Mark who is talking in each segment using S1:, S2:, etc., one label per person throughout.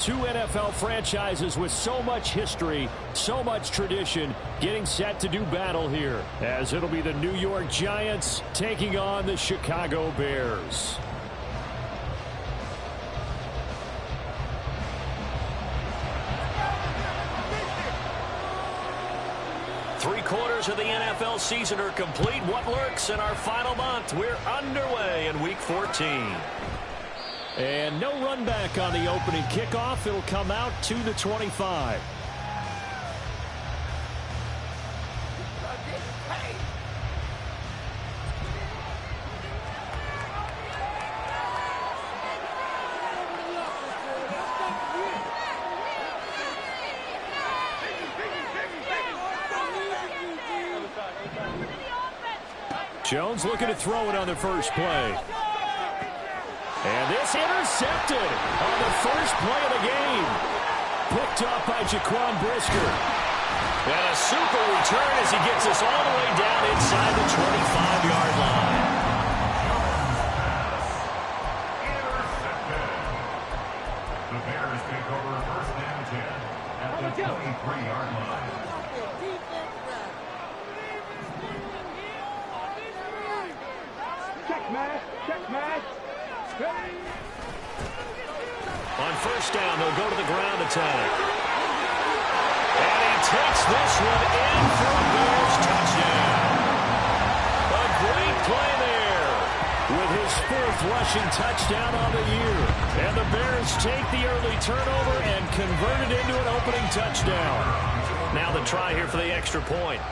S1: Two NFL franchises with so much history, so much tradition, getting set to do battle here, as it'll be the New York Giants taking on the Chicago Bears. Three-quarters of the NFL season are complete. What lurks in our final month? We're underway in Week 14. And no run back on the opening kickoff. It'll come out to the 25. Jones looking to throw it on the first play. And this intercepted on the first play of the game. Picked up by Jaquan Brisker. And a super return as he gets us all the way down inside the 25-yard line.
S2: The Bears take over first and 10 at the 23-yard line.
S3: Checkmate.
S1: On first down, they'll go to the ground attack. And he takes this one in for a Bears touchdown. A great play there with his fourth rushing touchdown on the year. And the Bears take the early turnover and convert it into an opening touchdown. Now the try here for the extra point.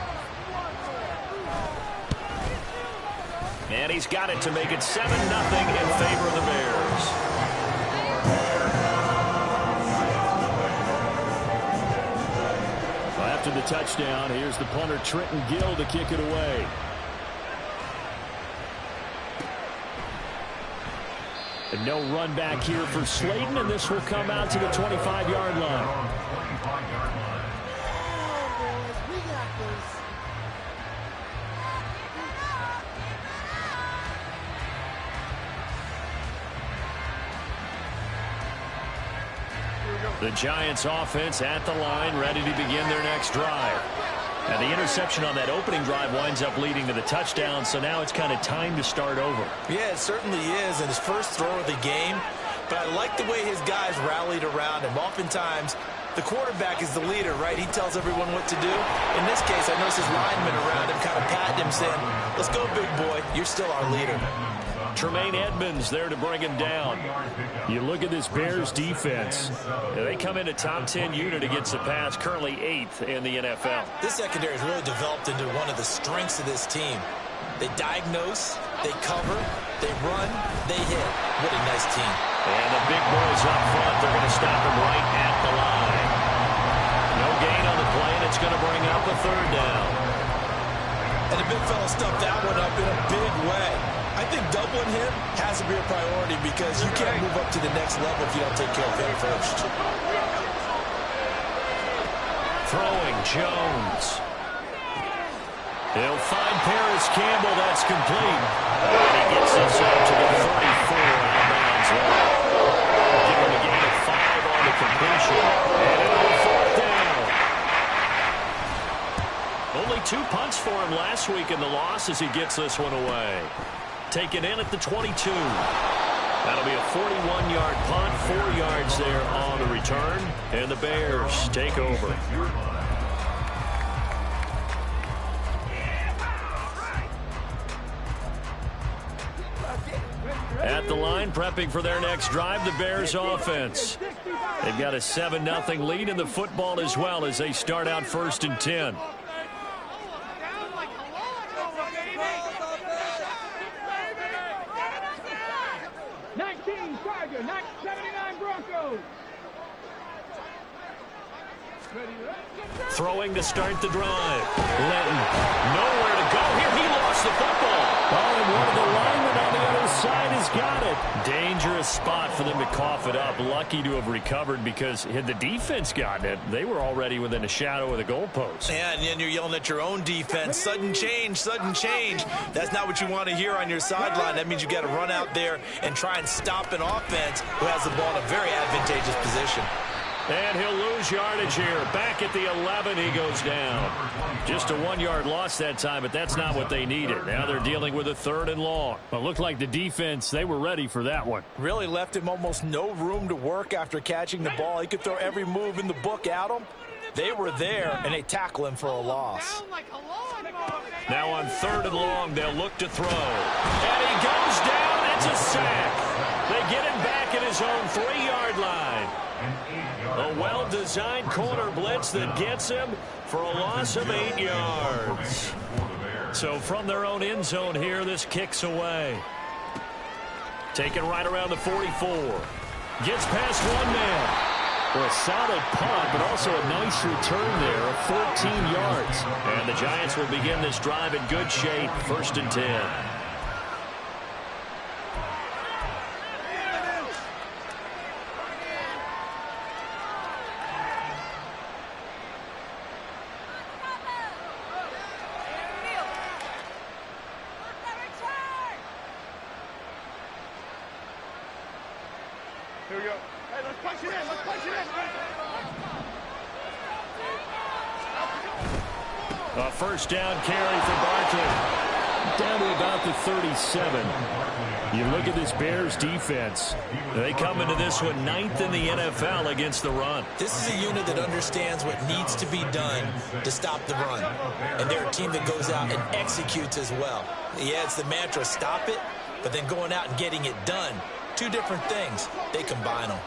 S1: And he's got it to make it 7-0 in favor of the Bears. After the touchdown, here's the punter Trenton Gill to kick it away. And no run back here for Slayton, and this will come out to the 25-yard line. The Giants offense at the line, ready to begin their next drive. And the interception on that opening drive winds up leading to the touchdown, so now it's kind of time to start over.
S4: Yeah, it certainly is, and his first throw of the game. But I like the way his guys rallied around him. Oftentimes, the quarterback is the leader, right? He tells everyone what to do. In this case, I noticed his linemen around him kind of patting him, saying, "Let's go, big boy. You're still our leader."
S1: Tremaine Edmonds there to bring him down. You look at this Bears defense. They come in a top 10 unit against the pass, currently 8th in the NFL.
S4: This secondary has really developed into one of the strengths of this team. They diagnose, they cover, they run, they hit. What a nice team.
S1: And the big boys up front, they're going to stop him right at the line. No gain on the play, and it's going to bring up a third down.
S4: And the big fella stuffed that one up in a big way. I think doubling him has to be a priority because you can't move up to the next level if you don't take care of him first.
S1: Throwing Jones. He'll find Paris Campbell. That's complete. And he gets us up to the 34 out of bounds line. Give him a gain of 5 on the completion. And it'll be fourth down. Only 2 punts for him last week in the loss as he gets this one away. Taken in at the 22. That'll be a 41-yard punt, 4 yards there on the return, and the Bears take over. At the line, prepping for their next drive, the Bears offense. They've got a 7-0 lead in the football as well as they start out first and 10. Throwing to start the drive. Linton, nowhere to go here. He lost gets the football.
S3: Oh, and one of the linemen on the other side has got it.
S1: Dangerous spot for them to cough it up. Lucky to have recovered, because had the defense gotten it, they were already within a shadow of the goalpost.
S4: Yeah, and then you're yelling at your own defense. Sudden change, sudden change. That's not what you want to hear on your sideline. That means you got to run out there and try and stop an offense who has the ball in a very advantageous position.
S1: And he'll lose yardage here. Back at the 11, he goes down. Just a 1-yard loss that time, but that's not what they needed. Now they're dealing with a 3rd and long.
S3: Well, it looked like the defense, they were ready for that one.
S4: Really left him almost no room to work after catching the ball. He could throw every move in the book at him. They were there, and they tackle him for a loss.
S1: Now on 3rd and long, they'll look to throw. And he goes down. It's a sack. They get him back at his own 3-yard line. A well-designed corner blitz that gets him for a loss of 8 yards. So from their own end zone here, this kicks away. Taken right around the 44. Gets past one man.
S3: Well, a solid punt, but also a nice return there of 14 yards.
S1: And the Giants will begin this drive in good shape. 1st and 10.
S5: Here we go. Hey, let's punch it in. Let's punch it in.
S1: A 1st down carry for Barkley.
S3: Down to about the 37.
S1: You look at this Bears defense. They come into this one 9th in the NFL against the run.
S4: This is a unit that understands what needs to be done to stop the run. And they're a team that goes out and executes as well. Yeah, it's the mantra, stop it, but then going out and getting it done. 2 different things. They combine them.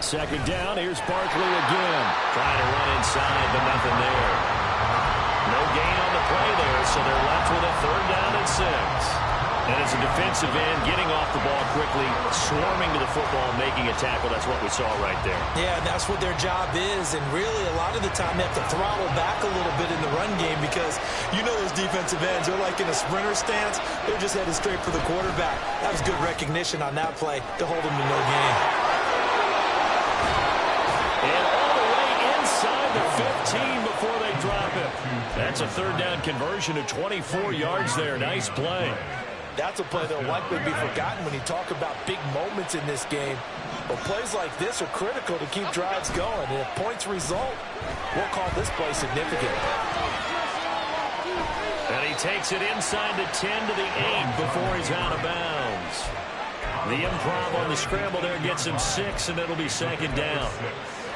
S1: Second down, here's Barkley again. Trying to run inside, but nothing there. No gain on the play there, so they're left with a 3rd down and 6. And as a defensive end, getting off the ball quickly, swarming to the football, making a tackle, that's what we saw right there.
S4: Yeah, and that's what their job is, and really a lot of the time they have to throttle back a little bit in the run game, because you know those defensive ends, they're like in a sprinter stance, they're just headed straight for the quarterback. That was good recognition on that play to hold them to no gain.
S1: And all the way inside the 15 before they drop it. That's a 3rd down conversion of 24 yards there. Nice play.
S4: That's a play that will likely be forgotten when you talk about big moments in this game. But plays like this are critical to keep drives going. And if points result, we'll call this play significant.
S1: And he takes it inside the 10 to the 8 before he's out of bounds. The improv on the scramble there gets him 6, and it'll be 2nd down.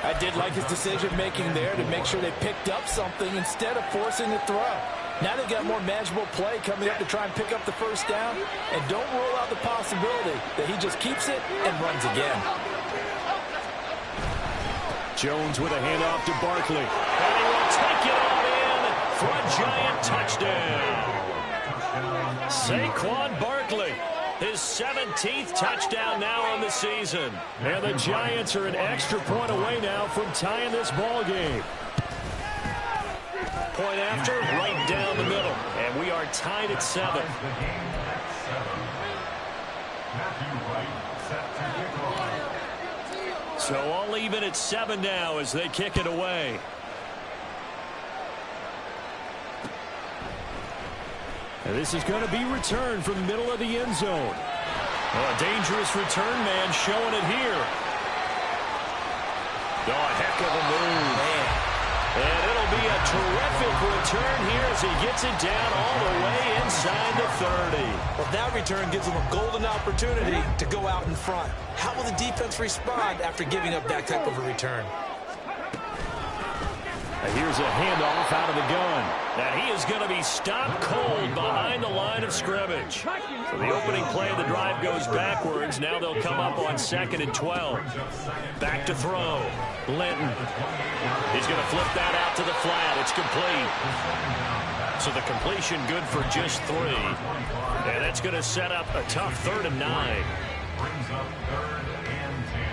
S4: I did like his decision-making there to make sure they picked up something instead of forcing a throw. Now they've got more manageable play coming up to try and pick up the 1st down. And don't rule out the possibility that he just keeps it and runs again.
S1: Jones with a handoff to Barkley. And he will take it all in for a Giant touchdown. Saquon Barkley. His 17th touchdown now on the season. And the Giants are an extra point away now from tying this ball game. Point after, right down the middle. And we are tied at 7. So all even at 7 now as they kick it away.
S3: And this is going to be returned from the middle of the end zone.
S1: Oh, a dangerous return man showing it here. Oh, a heck of a move. Man. And it'll be a terrific return here as he gets it down all the way inside the 30.
S4: Well, that return gives them a golden opportunity to go out in front. How will the defense respond after giving up that type of a return?
S1: Here's a handoff out of the gun. Now he is going to be stopped cold behind the line of scrimmage. So the opening play of the drive goes backwards. Now they'll come up on 2nd and 12. Back to throw. Linton. He's going to flip that out to the flat. It's complete. So the completion good for just 3. And that's going to set up a tough 3rd and 9.
S2: Brings up 3rd and 10.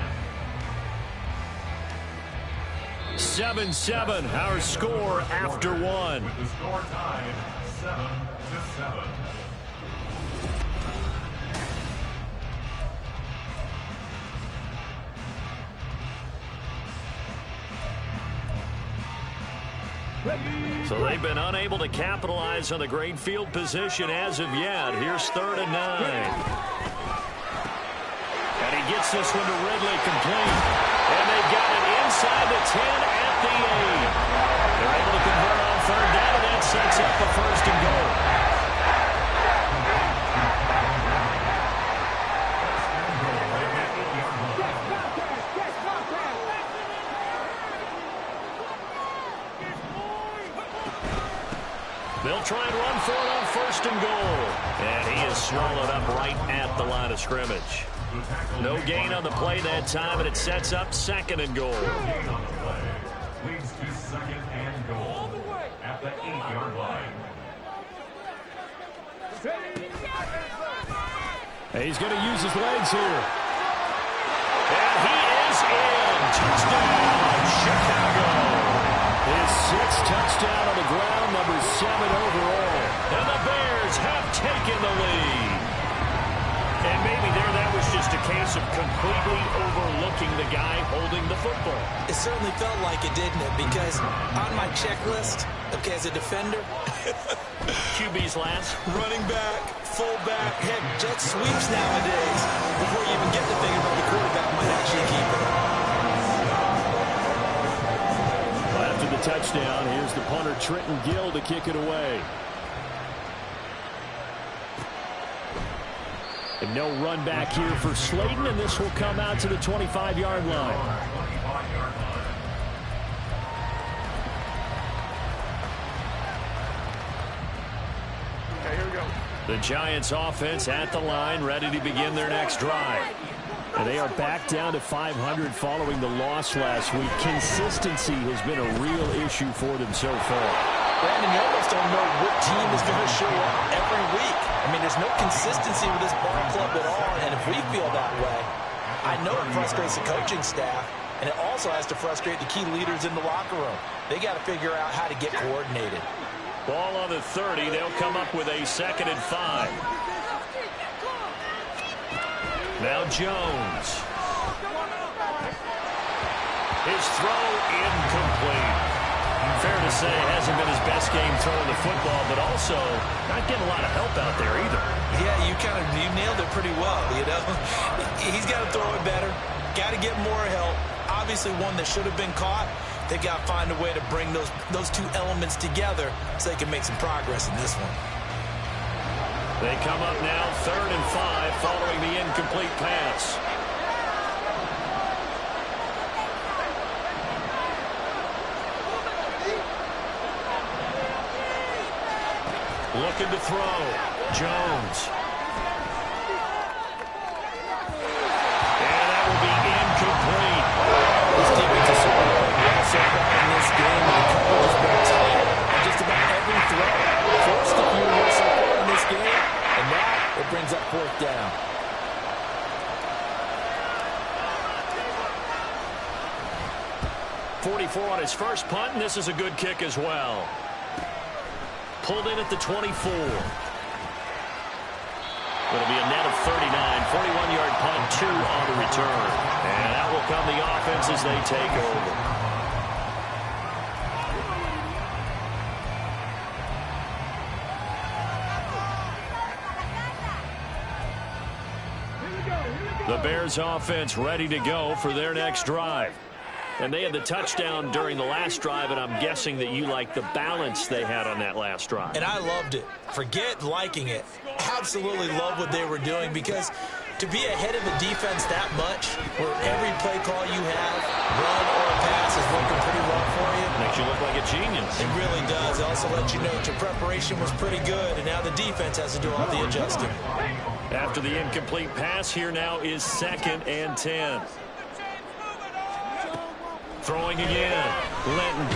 S1: 7-7, our score after one.
S2: With the score tied 7-7.
S1: So they've been unable to capitalize on the great field position as of yet. Here's 3rd and 9. And he gets this one to Ridley complete. And they've got it inside the 10 at the 8. They're able to convert on 3rd down, and that sets up the 1st and goal. They'll try and run for it on 1st and goal. And he is swallowed up right at the line of scrimmage. No gain on the play that time, and it sets up 2nd and goal.
S2: Gain on the play leads to 2nd and goal at the 8-yard line.
S3: He's going to use his legs here.
S1: And he is in. Touchdown, Chicago.
S3: His 6th touchdown on the ground, number 7 overall.
S1: And the Bears have taken the lead. And maybe that was just a case of completely overlooking the guy holding the football.
S4: It certainly felt like it, didn't it? Because on my checklist, okay, as a defender,
S1: QB's last.
S4: running back, fullback, heck, jet sweeps nowadays. Before you even get to thinking about the quarterback might actually keep it.
S3: Well, after the touchdown, here's the punter, Trenton Gill, to kick it away. And no run back here for Slayton, and this will come out to the 25-yard line.
S5: Okay, here we go.
S1: The Giants offense at the line, ready to begin their next drive.
S3: And they are back down to 500 following the loss last week. Consistency has been a real issue for them so far.
S4: Brandon, you almost don't know what team is going to show up every week. I mean, there's no consistency with this ball club at all, and if we feel that way, I know it frustrates the coaching staff, and it also has to frustrate the key leaders in the locker room. They got to figure out how to get coordinated.
S1: Ball on the 30. They'll come up with a 2nd and 5. Now Jones. His throw incomplete. Fair to say, it hasn't been his best game throwing the football, but also not getting a lot of help out there either.
S4: Yeah, you nailed it pretty well, you know. He's got to throw it better. Got to get more help. Obviously one that should have been caught. They got to find a way to bring those two elements together so they can make some progress in this one.
S1: They come up now 3rd and 5 following the incomplete pass. Looking to throw. Jones. And that will be incomplete.
S4: This defense is sort of well so far in this game. The coverage has been tight on just about every throw. Forced a few more so far in this game, and now it brings up 4th down.
S1: .44 on his first punt, and this is a good kick as well. Pulled in at the 24. It'll be a net of 39. 41-yard punt, 2 on the return. And that will come the offense as they take over. The Bears offense ready to go for their next drive. And they had the touchdown during the last drive, and I'm guessing that you like the balance they had on that last drive.
S4: And I loved it. Forget liking it. Absolutely love what they were doing, because to be ahead of the defense that much, where every play call you have, run or pass, is working pretty well for you.
S1: Makes you look like a genius.
S4: It really does. It also lets you know that your preparation was pretty good, and now the defense has to do all the adjusting.
S1: After the incomplete pass, here now is 2nd and 10. Throwing again. Linton.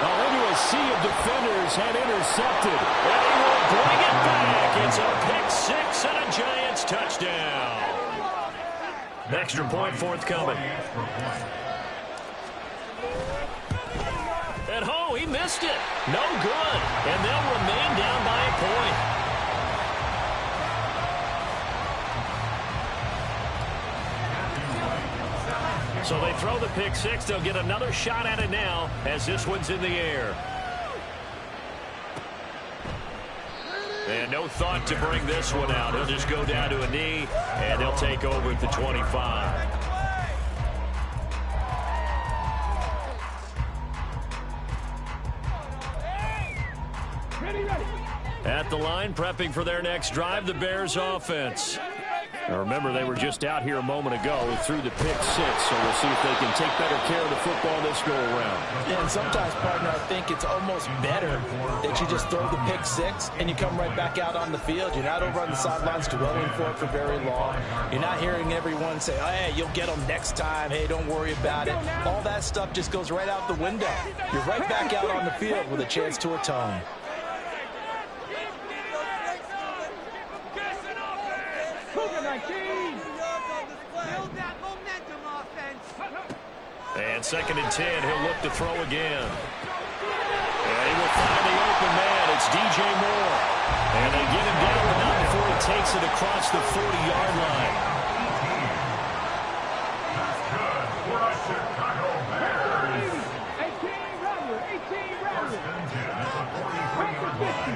S3: Into a sea of defenders and intercepted.
S1: And he will bring it back. It's a pick 6 and a Giants touchdown. Extra point forthcoming.
S3: He missed it. No good. And they'll remain down by a point. So they throw the pick six. They'll get another shot at it now as this one's in the air. And no thought to bring this one out. He'll just go down to a knee, and he'll take over at the 25. At the line, prepping for their next drive, the Bears offense. Now remember, they were just out here a moment ago through the pick six, so we'll see if they can take better care of the football this go-around.
S4: Yeah, and sometimes, partner, I think it's almost better that you just throw the pick six and you come right back out on the field. You're not over on the sidelines dwelling for it for very long. You're not hearing everyone say, oh, hey, you'll get them next time. Hey, don't worry about it. All that stuff just goes right out the window. You're right back out on the field with a chance to atone.
S3: And 2nd and 10, he'll look to throw again. And he will find the open man. It's DJ Moore. And they get him down, but not before he takes it across the 40-yard line.
S2: That's good for the Chicago Bears.
S5: 18
S2: First and 10 at the 43-yard line.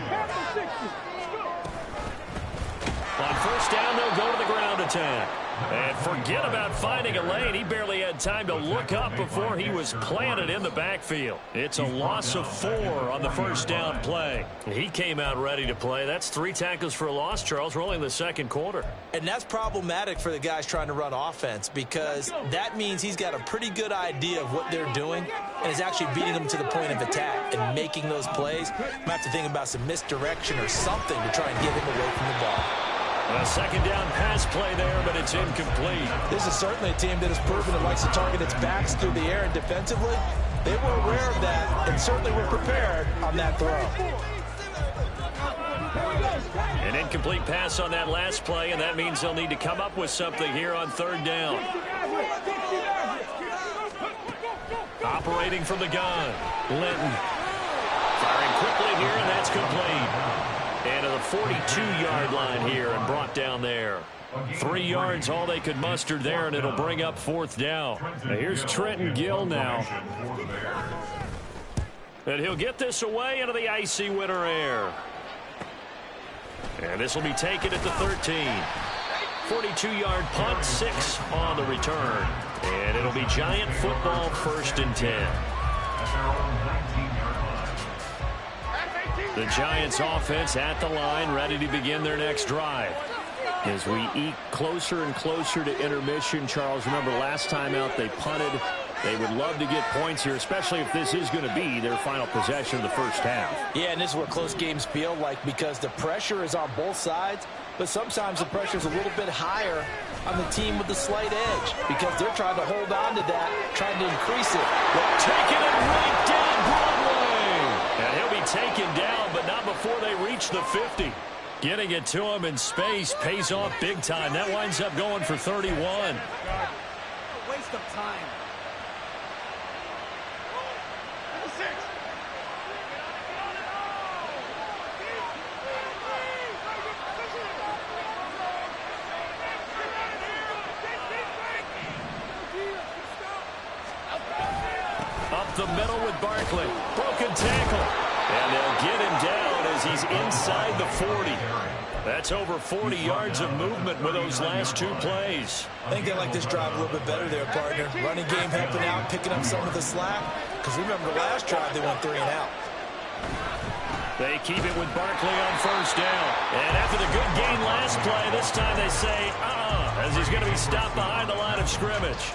S3: On first down, they'll go to the ground attack. And forget about finding a lane. He barely had time to look up before he was planted in the backfield. It's a loss of 4 on the first down play. He came out ready to play. That's 3 tackles for a loss, Charles. We're only in the second quarter.
S4: And that's problematic for the guys trying to run offense because that means he's got a pretty good idea of what they're doing and is actually beating them to the point of attack and making those plays. Might have to think about some misdirection or something to try and get him away from the ball.
S3: A second down pass play there, but it's incomplete.
S4: This is certainly a team that has proven it likes to target its backs through the air, and defensively, they were aware of that and certainly were prepared on that throw.
S3: An incomplete pass on that last play, and that means they'll need to come up with something here on third down. Operating from the gun, Linton. Firing quickly here, and that's complete. And to the 42-yard line here and brought down there. 3 yards, all they could muster there, and it'll bring up fourth down. Now here's Trenton Gill now. And he'll get this away into the icy winter air. And this will be taken at the 13. 42-yard punt, 6 on the return. And it'll be Giant football, 1st and 10. The Giants offense at the line, ready to begin their next drive. As we eke closer and closer to intermission, Charles, remember last time out they punted. They would love to get points here, especially if this is going to be their final possession of the first half.
S4: Yeah, and this is what close games feel like because the pressure is on both sides, but sometimes the pressure is a little bit higher on the team with the slight edge because they're trying to hold on to that, trying to increase it.
S3: They're taking it right down Broadway. And he'll be taken down, but not before they reach the 50. Getting it to him in space pays off big time. That winds up going for 31.
S5: Waste of time.
S3: Up the middle with Barkley. Broken tackle. And they'll get him down as he's inside the 40. That's over 40 yards of movement with those last 2 plays.
S4: I think they like this drive a little bit better there, partner. Running game helping out, picking up some of the slack. Because remember the last drive, they went 3 and out.
S3: They keep it with Barkley on first down. And after the good gain last play, this time they say, as he's going to be stopped behind the line of scrimmage.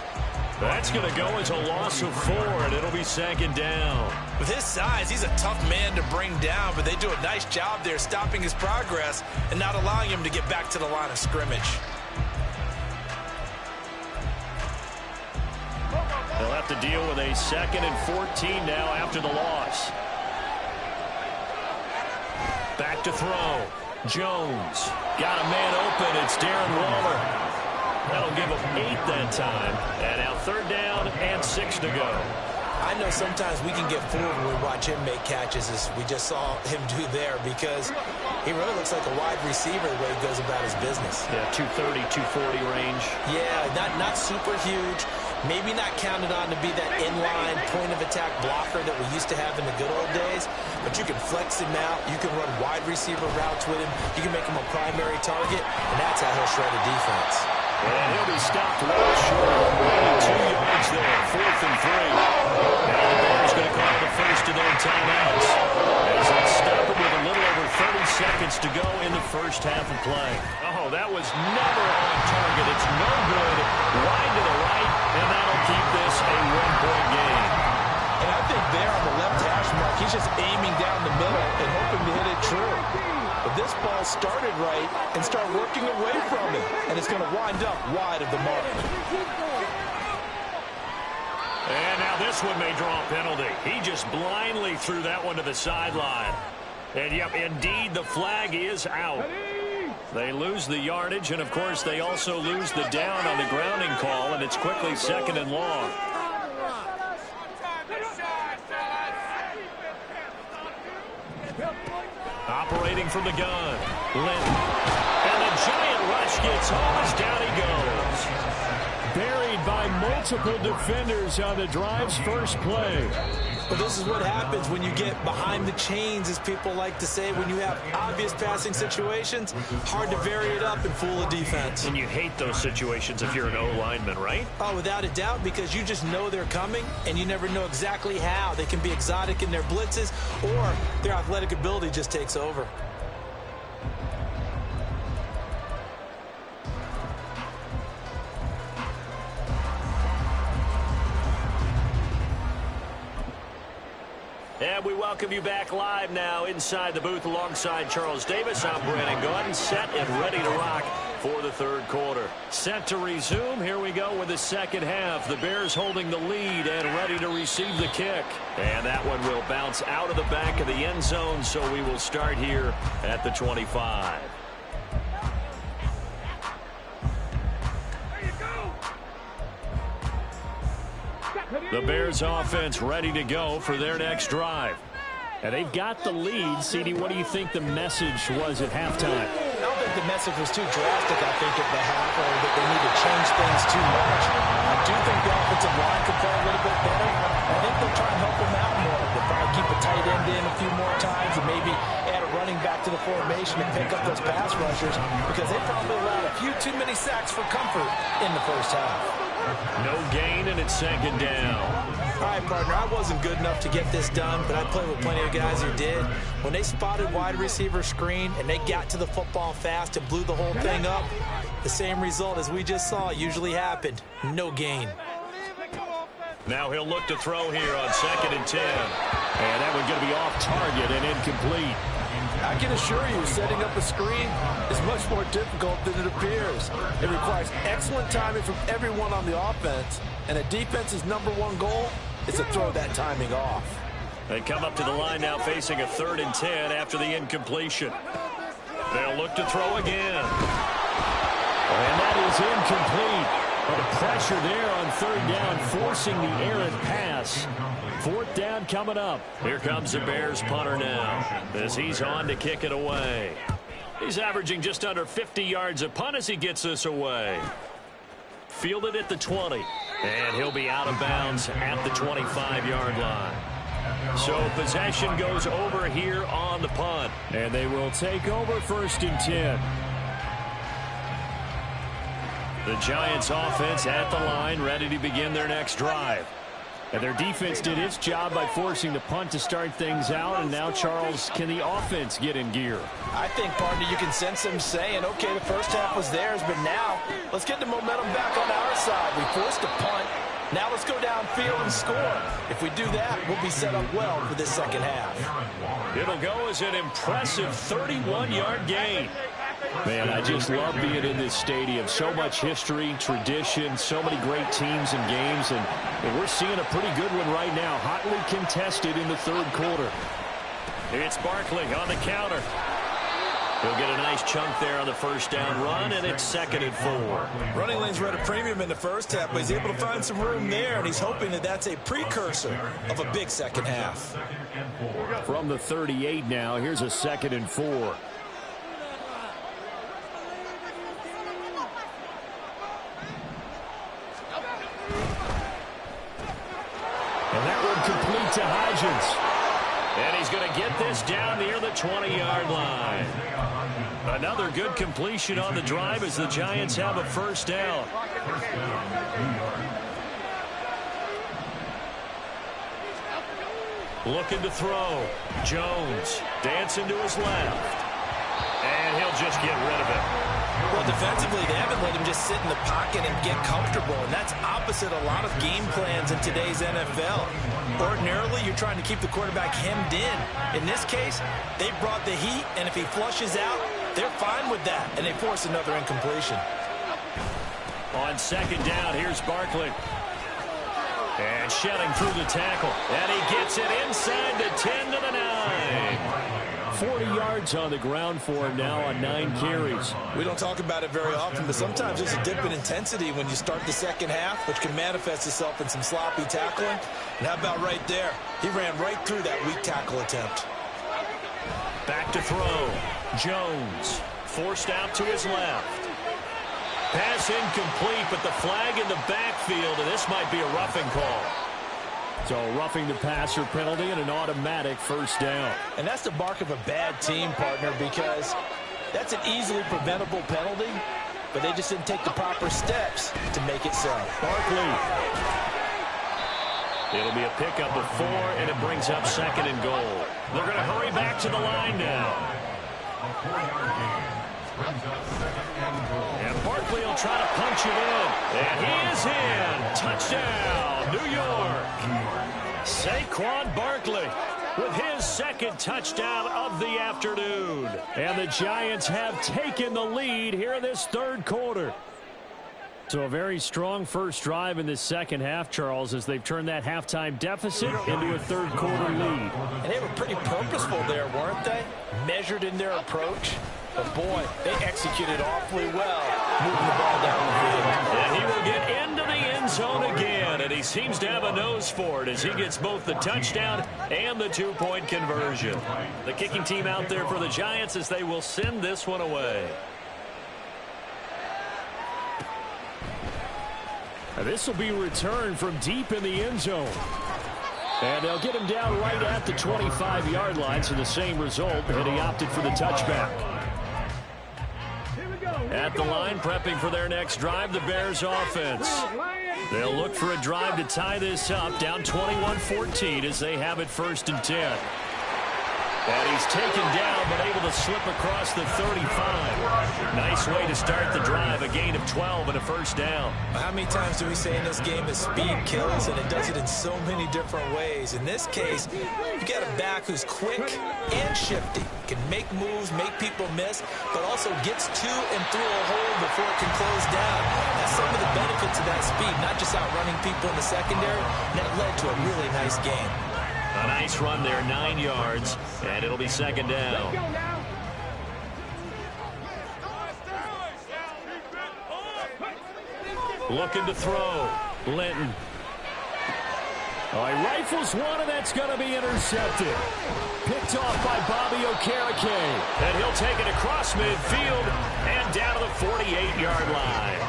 S3: That's going to go as a loss of 4, and it'll be 2nd down.
S4: With his size, he's a tough man to bring down, but they do a nice job there stopping his progress and not allowing him to get back to the line of scrimmage.
S3: They'll have to deal with a 2nd and 14 now after the loss. Back to throw. Jones. Got a man open. It's Darren Waller. That'll give him 8 that time. And now 3rd down and 6 to go.
S4: I know sometimes we can get fooled when we watch him make catches, as we just saw him do there, because he really looks like a wide receiver the way he goes about his business.
S3: Yeah, 230, 240 range.
S4: Yeah, not super huge. Maybe not counted on to be that inline point-of-attack blocker that we used to have in the good old days, but you can flex him out. You can run wide receiver routes with him. You can make him a primary target, and that's how he'll shred a defense.
S3: And he'll be stopped well short. 2 yards there, 4th and 3. Now the Bears going to call the first of their timeouts as they stop it with a little over 30 seconds to go in the first half of play. Oh, that was never on target. It's no good. Wide to the right, and that'll keep this a 1-point game.
S4: And I think there on the left hash mark, he's just aiming down the middle and hoping to hit it true. But this ball started right and start working away from him, and it's going to wind up wide of the mark.
S3: And now this one may draw a penalty. He just blindly threw that one to the sideline. And, yep, indeed, the flag is out. They lose the yardage, and, of course, they also lose the down on the grounding call, and it's quickly 2nd and long. Operating from the gun. Linton. And the giant rush gets home. Down he goes. Buried by multiple defenders on the drive's first play.
S4: Well, this is what happens when you get behind the chains, as people like to say. When you have obvious passing situations, hard to vary it up and fool a defense.
S3: And you hate those situations if you're an O-lineman, right?
S4: Oh, without a doubt, because you just know they're coming, and you never know exactly how. They can be exotic in their blitzes, or their athletic ability just takes over.
S3: And we welcome you back live now inside the booth alongside Charles Davis. I'm Brandon Gaudin, set and ready to rock for the third quarter. Set to resume. Here we go with the second half. The Bears holding the lead and ready to receive the kick. And that one will bounce out of the back of the end zone, so we will start here at the 25. The Bears offense ready to go for their next drive. And they've got the lead. CD, what do you think the message was at halftime?
S4: I don't think the message was too drastic, I think, at the half, or that they need to change things too much. I do think the offensive line could play a little bit better. I think they'll try and help them out more. They'll probably keep a tight end in a few more times and maybe add a running back to the formation and pick up those pass rushers, because they probably allowed a few too many sacks for comfort in the first half.
S3: No gain, and it's 2nd down.
S4: All right, partner, I wasn't good enough to get this done, but I played with plenty of guys who did. When they spotted wide receiver screen and they got to the football fast and blew the whole thing up, the same result as we just saw usually happened. No gain.
S3: Now he'll look to throw here on 2nd and 10. And that one's going to be off target and incomplete.
S6: I can assure you, setting up a screen is much more difficult than it appears. It requires excellent timing from everyone on the offense, and a defense's #1 goal is to throw that timing off.
S3: They come up to the line now facing a 3rd and 10 after the incompletion. They'll look to throw again. And that is incomplete. But the pressure there on 3rd down, forcing the errant pass. 4th down coming up. Here comes the Bears punter now as he's on to kick it away. He's averaging just under 50 yards a punt as he gets this away. Fielded at the 20. And he'll be out of bounds at the 25-yard line. So possession goes over here on the punt. And they will take over 1st and 10. The Giants offense at the line, ready to begin their next drive. And their defense did its job by forcing the punt to start things out. And now, Charles, can the offense get in gear?
S4: I think, partner, you can sense them saying, okay, the first half was theirs, but now let's get the momentum back on our side. We forced a punt. Now let's go downfield and score. If we do that, we'll be set up well for this second half.
S3: It'll go as an impressive 31-yard gain. Man, I just love being in this stadium. So much history, tradition, so many great teams and games, and we're seeing a pretty good one right now, hotly contested in the third quarter. It's Barkley on the counter. He'll get a nice chunk there on the first down run, and it's 2nd and 4.
S4: Running lanes were at a premium in the first half, but he's able to find some room there, and he's hoping that that's a precursor of a big second half.
S3: From the 38 now, here's a 2nd and 4. And that one complete to Hodgins. And he's going to get this down near the 20-yard line. Another good completion on the drive as the Giants have a first down. Looking to throw. Jones dancing to his left. And he'll just get rid of it.
S4: Well, defensively, they haven't let him just sit in the pocket and get comfortable, and that's opposite a lot of game plans in today's NFL. Ordinarily, you're trying to keep the quarterback hemmed in. In this case, they brought the heat, and if he flushes out, they're fine with that, and they force another incompletion.
S3: On 2nd down, here's Barkley. And shedding through the tackle. And he gets it inside the 10 to the 9. 40 yards on the ground for him now on 9 carries.
S4: We don't talk about it very often, but sometimes there's a dip in intensity when you start the second half, which can manifest itself in some sloppy tackling. And how about right there? He ran right through that weak tackle attempt.
S3: Back to throw. Jones forced out to his left. Pass incomplete, but the flag in the backfield, and this might be a roughing call. So roughing the passer penalty and an automatic first down.
S4: And that's the mark of a bad team, partner, because that's an easily preventable penalty, but they just didn't take the proper steps to make it so.
S3: Barkley. It'll be a pickup of 4, and it brings up 2nd and goal. They're going to hurry back to the line now. And Barkley will try to punch it in. And he is in. Touchdown, New York. Saquon Barkley with his 2nd touchdown of the afternoon. And the Giants have taken the lead here in this 3rd quarter. So a very strong first drive in this second half, Charles, as they've turned that halftime deficit into a 3rd quarter lead.
S4: And they were pretty purposeful there, weren't they? Measured in their approach. But, boy, they executed awfully well, moving the ball down the field.
S3: And he will get into the end zone again, and he seems to have a nose for it as he gets both the touchdown and the 2-point conversion. The kicking team out there for the Giants as they will send this one away. And this will be returned from deep in the end zone. And they'll get him down right at the 25-yard line, so the same result, and he opted for the touchback. At the line, prepping for their next drive, the Bears offense. They'll look for a drive to tie this up, down 21-14 as they have it 1st and 10. And he's taken down, but able to slip across the 35. Nice way to start the drive, a gain of 12 and a first down.
S4: How many times do we say in this game that speed kills, and it does it in so many different ways? In this case, you got a back who's quick and shifty, can make moves, make people miss, but also gets to and through a hole before it can close down. That's some of the benefits of that speed, not just outrunning people in the secondary. That led to a really nice game.
S3: A nice run there, 9 yards, and it'll be 2nd down. Looking to throw. Linton. Oh, he rifles one, and that's going to be intercepted. Picked off by Bobby Okereke. And he'll take it across midfield and down to the 48-yard line.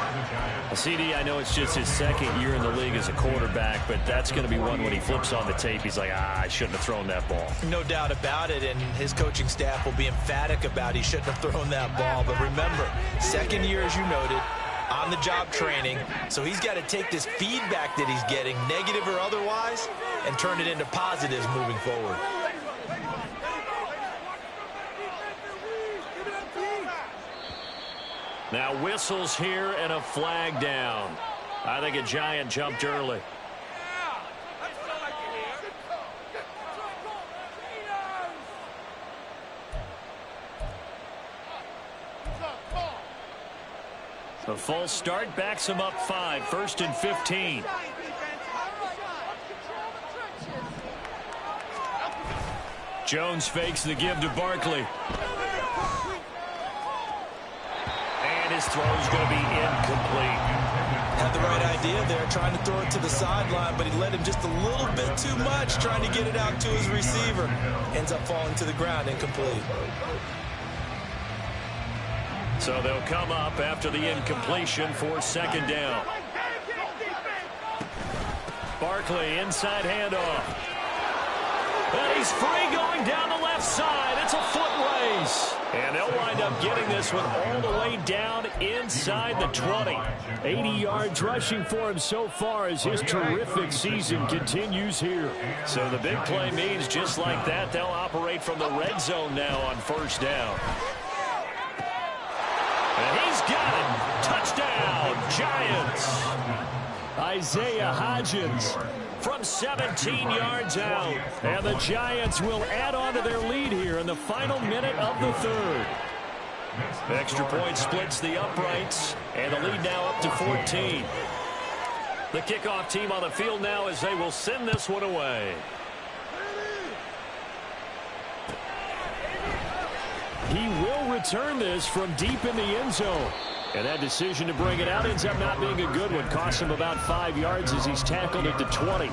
S3: CD, I know it's just his 2nd year in the league as a quarterback, but that's going to be one when he flips on the tape. He's like, I shouldn't have thrown that ball.
S4: No doubt about it, and his coaching staff will be emphatic about he shouldn't have thrown that ball. But remember, 2nd year, as you noted, on-the-job training, so he's got to take this feedback that he's getting, negative or otherwise, and turn it into positives moving forward.
S3: Now whistles here and a flag down. I think a Giant jumped early. The false start backs him up 5, 1st and 15. Jones fakes the give to Barkley. his throw is going to be incomplete.
S4: Had the right idea there, trying to throw it to the sideline, but he led him just a little bit too much, trying to get it out to his receiver. Ends up falling to the ground, incomplete.
S3: So they'll come up after the incompletion for second down. Barkley, inside handoff. And he's free going down the left side. It's a foot race. And they'll wind up getting this one all the way down inside the 20.
S1: 80 yards rushing for him so far as his terrific season continues here.
S3: So the big play means just like that, they'll operate from the red zone now on first down. And he's got it. Touchdown, Giants.
S1: Isaiah Hodgins
S3: from 17 yards out.
S1: And the Giants will add on to their lead here in the final minute of the third.
S3: Extra point splits the uprights, and the lead now up to 14. The kickoff team on the field now as they will send this one away.
S1: He will return this from deep in the end zone. And that decision to bring it out ends up not being a good one. Costs him about 5 yards as he's tackled at the 20.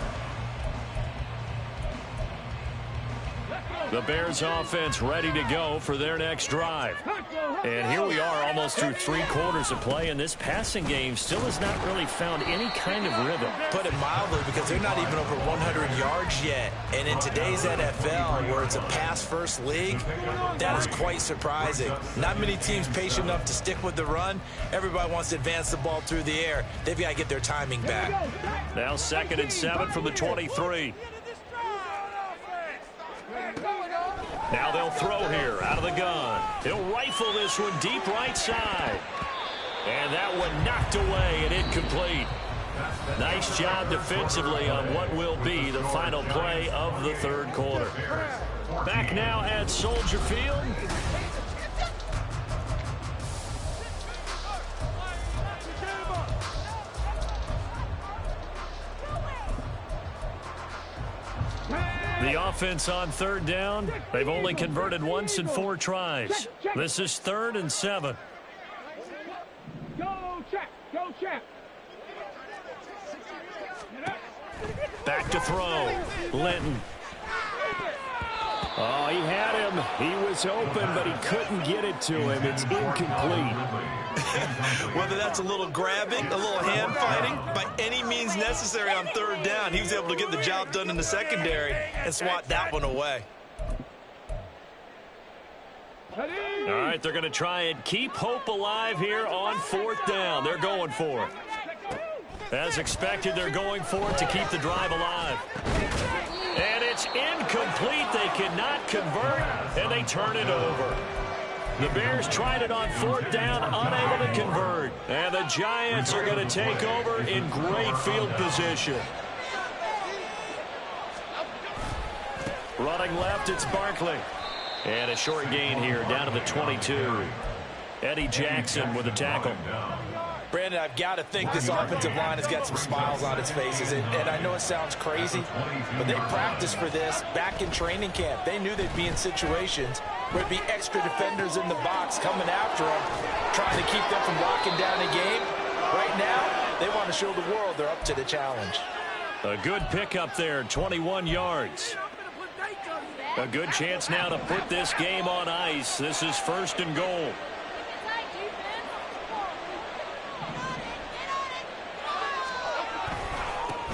S1: The Bears offense ready to go for their next drive. And here we are almost through 3 quarters of play, and this passing game still has not really found any kind of rhythm.
S4: Put it mildly, because they're not even over 100 yards yet. And in today's NFL, where it's a pass-first league, that is quite surprising. Not many teams patient enough to stick with the run. Everybody wants to advance the ball through the air. They've got to get their timing back.
S3: Now 2nd and 7 from the 23. Now they'll throw here out of the gun. He'll rifle this one deep right side. And that one knocked away and incomplete. Nice job defensively on what will be the final play of the third quarter. Back now at Soldier Field. The offense on third down. They've only converted once in 4 tries. This is 3rd and 7.
S5: Go check.
S3: Back to throw. Linton.
S1: Oh, he had him. He was open, but he couldn't get it to him. It's incomplete.
S4: Whether that's a little grabbing, a little hand fighting, by any means necessary on third down, he was able to get the job done in the secondary and swat that one away.
S3: All right, they're going to try and keep hope alive here on 4th down. They're going for it. As expected, they're going for it to keep the drive alive. And it's incomplete. They cannot convert, and they turn it over. The Bears tried it on 4th down, unable to convert. And the Giants are going to take over in great field position. Running left, it's Barkley. And a short gain here down to the 22. Eddie Jackson with a tackle.
S4: Brandon, I've got to think this offensive line has got some smiles on its faces. And I know it sounds crazy, but they practiced for this back in training camp. They knew they'd be in situations where there'd be extra defenders in the box coming after them, trying to keep them from locking down a game. Right now, they want to show the world they're up to the challenge.
S3: A good pickup there, 21 yards. A good chance now to put this game on ice. This is 1st and goal.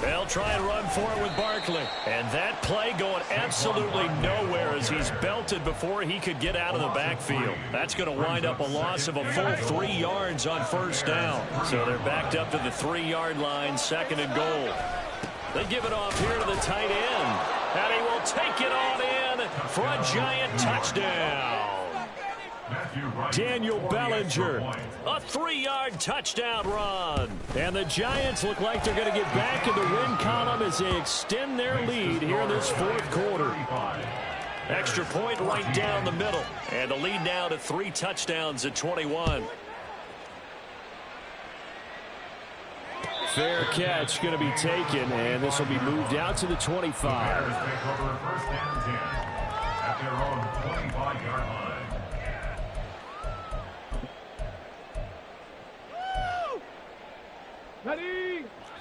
S3: They'll try and run for it with Barkley. And that play going absolutely nowhere as he's belted before he could get out of the backfield. That's going to wind up a loss of a full 3 yards on 1st down. So they're backed up to the 3-yard line, 2nd and goal. They give it off here to the tight end. And he will take it on in for a Giant touchdown.
S1: Daniel Bellinger.
S3: A 3-yard touchdown run.
S1: And the Giants look like they're going to get back in the win column as they extend their lead here in this 4th quarter.
S3: Extra point right down the middle. And the lead now to 3 touchdowns at 21.
S1: Fair catch going to be taken, and this will be moved out to the 25.
S2: Bears take over 1st and 10 at their own 25-yard line.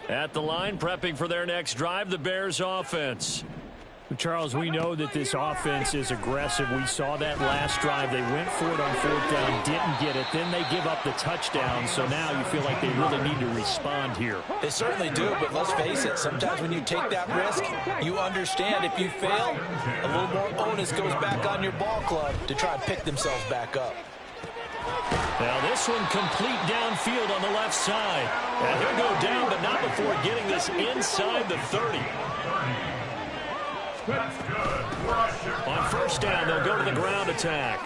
S3: At the line, prepping for their next drive, the Bears offense.
S1: Charles, we know that this offense is aggressive. We saw that last drive. They went for it on 4th down, didn't get it. Then they give up the touchdown. So now you feel like they really need to respond here.
S6: They certainly do, but let's face it. Sometimes when you take that risk, you understand if you fail, a little more onus goes back on your ball club to try and pick themselves back up.
S3: Now this one complete downfield on the left side. And he'll go down, but not before getting this inside the 30. On 1st down, they'll go to the ground attack.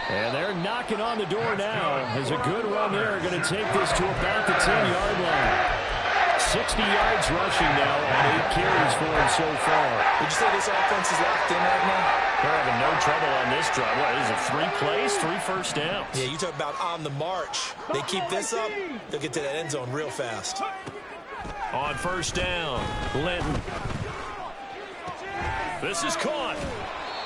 S3: And they're knocking on the door now. As a good run there, going to take this to about the 10-yard line. 60 yards rushing now on 8 carries for him so far.
S6: Would you say this offense is locked in right now?
S3: They're having no trouble on this drive. What is it, 3 plays, 3 first downs?
S6: Yeah, you talk about on the march. They keep this up, they'll get to that end zone real fast.
S3: On 1st down, Linton. This is caught.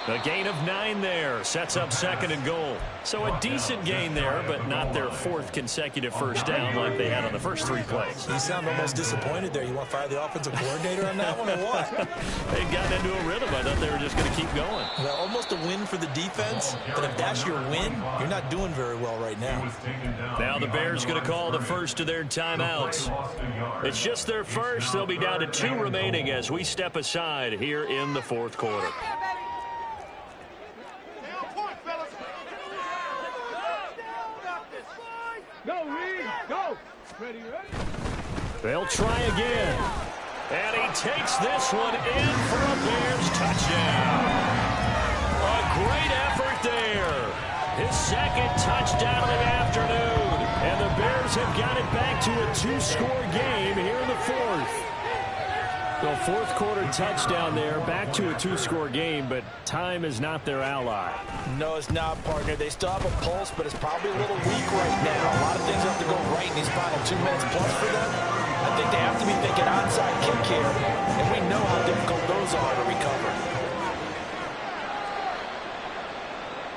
S3: A gain of 9 there. Sets up 2nd and goal. So a decent gain there, but not their 4th consecutive first down like they had on the first 3 plays.
S6: You sound almost disappointed there. You want to fire the offensive coordinator on that one or what?
S3: They'd gotten into a rhythm. I thought they were just going to keep going.
S6: Well, almost a win for the defense, but if that's your win, you're not doing very well right now.
S3: Now the Bears going to call the first of their timeouts. It's just their first. They'll be down to 2 remaining as we step aside here in the 4th quarter.
S5: Go, Reed, go. Ready.
S3: They'll try again. And he takes this one in for a Bears touchdown. A great effort there. His 2nd touchdown of the afternoon. And the Bears have got it back to a 2-score game here in the 4th.
S1: Well, 4th quarter touchdown there, back to a 2-score game, but time is not their ally.
S6: No, it's not, partner. They still have a pulse, but it's probably a little weak right now. A lot of things have to go right in these final 2 minutes plus for them. I think they have to be thinking onside kick here, and we know how difficult those are to recover.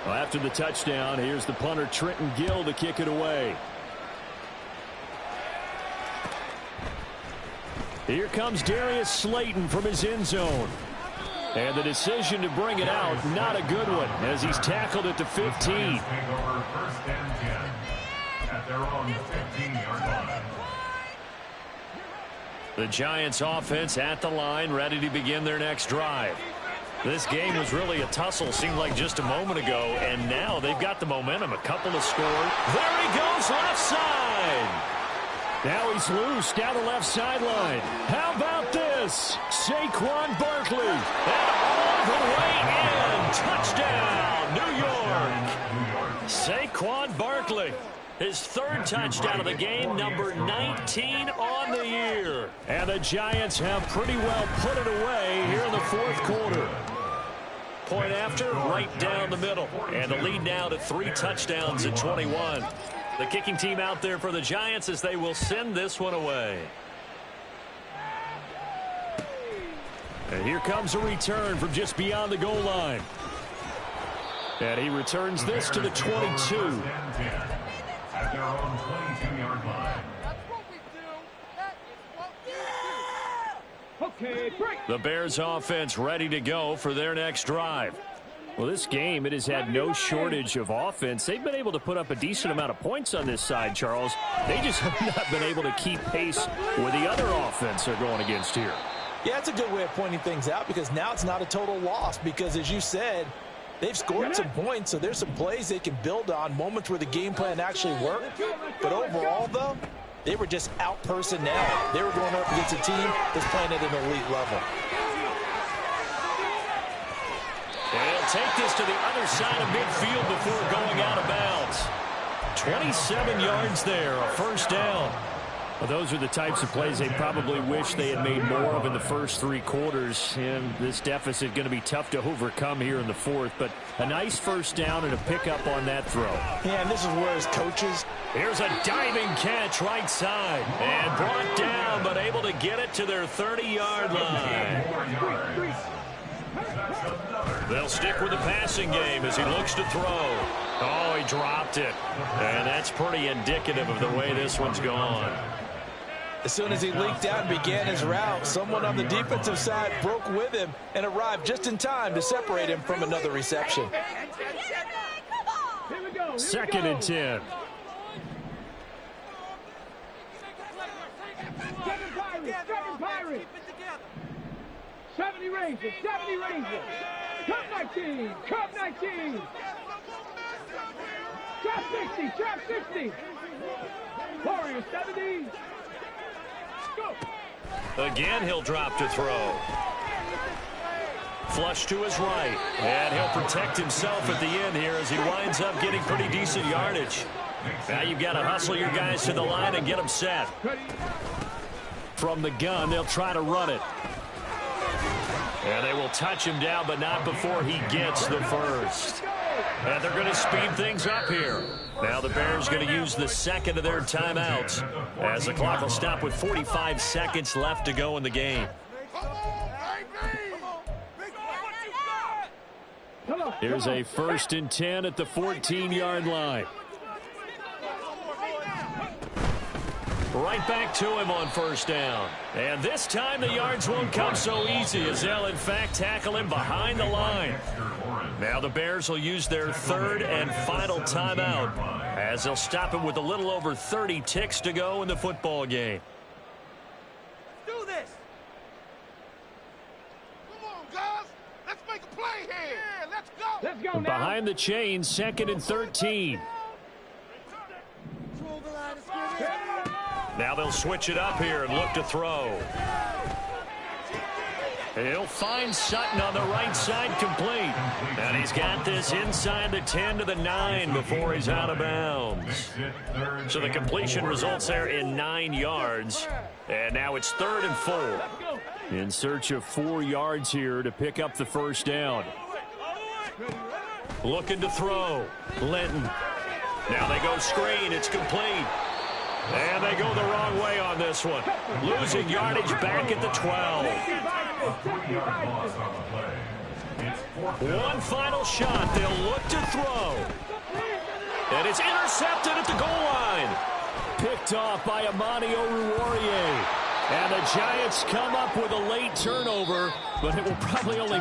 S1: Well, after the touchdown, here's the punter, Trenton Gill, to kick it away. Here comes Darius Slayton from his end zone. And the decision to bring it out, not a good one, as he's tackled at the 15.
S3: The Giants offense at the line, ready to begin their next drive. This game was really a tussle, seemed like just a moment ago, and now they've got the momentum. A couple to score. There he goes, left side.
S1: Now he's loose down the left sideline. How about this? Saquon Barkley.
S3: And all the way in. Touchdown, New York. Saquon Barkley. His 3rd touchdown of the game, number 19 on the year.
S1: And the Giants have pretty well put it away here in the 4th quarter.
S3: Point after, right down the middle. And the lead now to 3 touchdowns at 21. The kicking team out there for the Giants as they will send this one away.
S1: And here comes a return from just beyond the goal line. And he returns this to the 22.
S2: At their own 22-yard line.
S5: Okay, break.
S3: The Bears offense ready to go for their next drive.
S1: Well, this game, it has had no shortage of offense. They've been able to put up a decent amount of points on this side, Charles. They just have not been able to keep pace with the other offense they're going against here.
S6: Yeah, it's a good way of pointing things out because now it's not a total loss because, as you said, they've scored some points, so there's some plays they can build on, moments where the game plan actually worked. But overall, though, they were just out personnel. They were going up against a team that's playing at an elite level.
S3: They'll take this to the other side of midfield before going out of bounds. 27 yards there, a 1st down.
S1: Well, those are the types of plays they probably wish they had made more of in the first 3 quarters. And this deficit going to be tough to overcome here in the 4th. But a nice 1st down and a pickup on that throw.
S6: Yeah, and this is where his coaches.
S3: Here's a diving catch right side. And brought down, but able to get it to their 30-yard line. They'll stick with the passing game as he looks to throw. Oh, he dropped it. And that's pretty indicative of the way this one's gone.
S6: As soon as he leaked out and began his route, someone on the defensive side broke with him and arrived just in time to separate him from another reception.
S1: Second and 10.
S5: Second Pirates. 70 Rangers. 70 Rangers. Cup 19. Cup 19. Trap 60. Trap 60. Warriors 70. Go.
S1: Again, he'll drop to throw. Flush to his right. And he'll protect himself at the end here as he winds up getting pretty decent yardage. Now you've got to hustle your guys to the line and get them set. From the gun, they'll try to run it. And they will touch him down, but not before he gets the first. And they're going to speed things up here. Now the Bears going to use the second of their timeouts as the clock will stop with 45 seconds left to go in the game. Here's a 1st and 10 at the 14-yard line. Right back to him on 1st down. And this time the yards won't come so easy as they'll, in fact, tackle him behind the line. Now the Bears will use their 3rd and final timeout as they'll stop him with a little over 30 ticks to go in the football game.
S5: Do this. Come on, guys. Let's make a play here. Yeah, let's go. Let's go now.
S1: Behind the chains, 2nd and 13. Now they'll switch it up here and look to throw. He'll find Sutton on the right side, complete. And he's got this inside the 10 to the 9 before he's out of bounds. So the completion results there in 9 yards. And now it's 3rd and 4. In search of 4 yards here to pick up the 1st down. Looking to throw. Linton. Now they go screen. It's complete. And they go the wrong way on this one. Losing yardage back at the 12. One final shot. They'll look to throw. And it's intercepted at the goal line. Picked off by Amani Oruwariye. And the Giants come up with a late turnover, but it will probably only